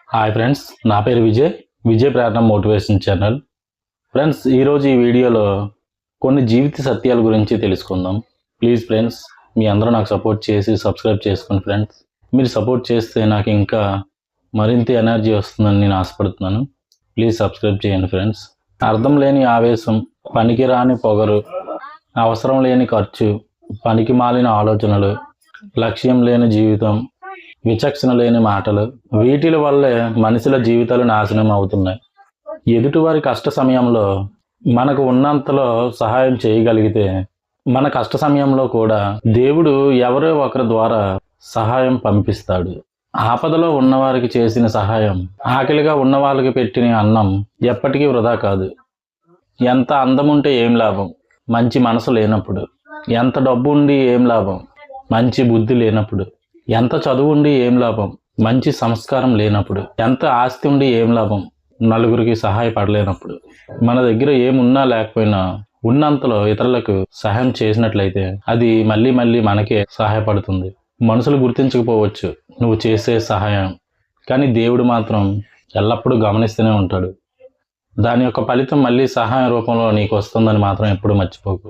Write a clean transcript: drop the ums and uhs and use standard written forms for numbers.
Hi friends, నా పేరు విజయ్ ప్రేరణ motivation channel. Friends, ఈరోజు ఈ వీడియోలో కొన్ని జీవిత సత్యాల గురించి తెలుసుకుందాం. ప్లీజ్ ఫ్రెండ్స్, మీ అందరూ నాకు సపోర్ట్ చేసి సబ్స్క్రైబ్ చేసుకోండి ఫ్రెండ్స్. మీరు సపోర్ట్ చేస్తే నాకు ఇంకా మరింత ఎనర్జీ వస్తుందని నేను ఆశపడుతున్నాను. ప్లీజ్ సబ్స్క్రైబ్ చేయండి ఫ్రెండ్స్. అర్థం లేని ఆవేశం, పనికిరాని పొగరు, అవసరం లేని ఖర్చు, పనికి మాలిన ఆలోచనలు, లక్ష్యం లేని జీవితం, విచక్షణ లేని మాటలు, వీటి వల్లే మనుషుల జీవితాలు నాశనం అవుతున్నాయి. ఎదుటివారి కష్ట సమయంలో మనకు ఉన్నంతలో సహాయం చేయగలిగితే మన కష్ట సమయంలో కూడా దేవుడు ఎవరో ఒకరి ద్వారా సహాయం పంపిస్తాడు. ఆపదలో ఉన్నవారికి చేసిన సహాయం, ఆకలిగా ఉన్న వాళ్ళకి పెట్టిన అన్నం ఎప్పటికీ వృధా కాదు. ఎంత అందం ఉంటే ఏం లాభం మంచి మనసు లేనప్పుడు, ఎంత డబ్బు ఉండి ఏం లాభం మంచి బుద్ధి లేనప్పుడు, ఎంత చదువు ఉండి ఏం లాభం మంచి సంస్కారం లేనప్పుడు, ఎంత ఆస్తి ఉండి ఏం లాభం నలుగురికి సహాయపడలేనప్పుడు. మన దగ్గర ఏమున్నా లేకపోయినా ఉన్నంతలో ఇతరులకు సహాయం చేసినట్లయితే అది మళ్ళీ మనకే సహాయపడుతుంది. మనుషులు గుర్తించకపోవచ్చు నువ్వు చేసే సహాయం, కానీ దేవుడు మాత్రం ఎల్లప్పుడూ గమనిస్తూనే ఉంటాడు. దాని యొక్క ఫలితం మళ్ళీ సహాయం రూపంలో నీకు వస్తుందని మాత్రం ఎప్పుడు మర్చిపోకు.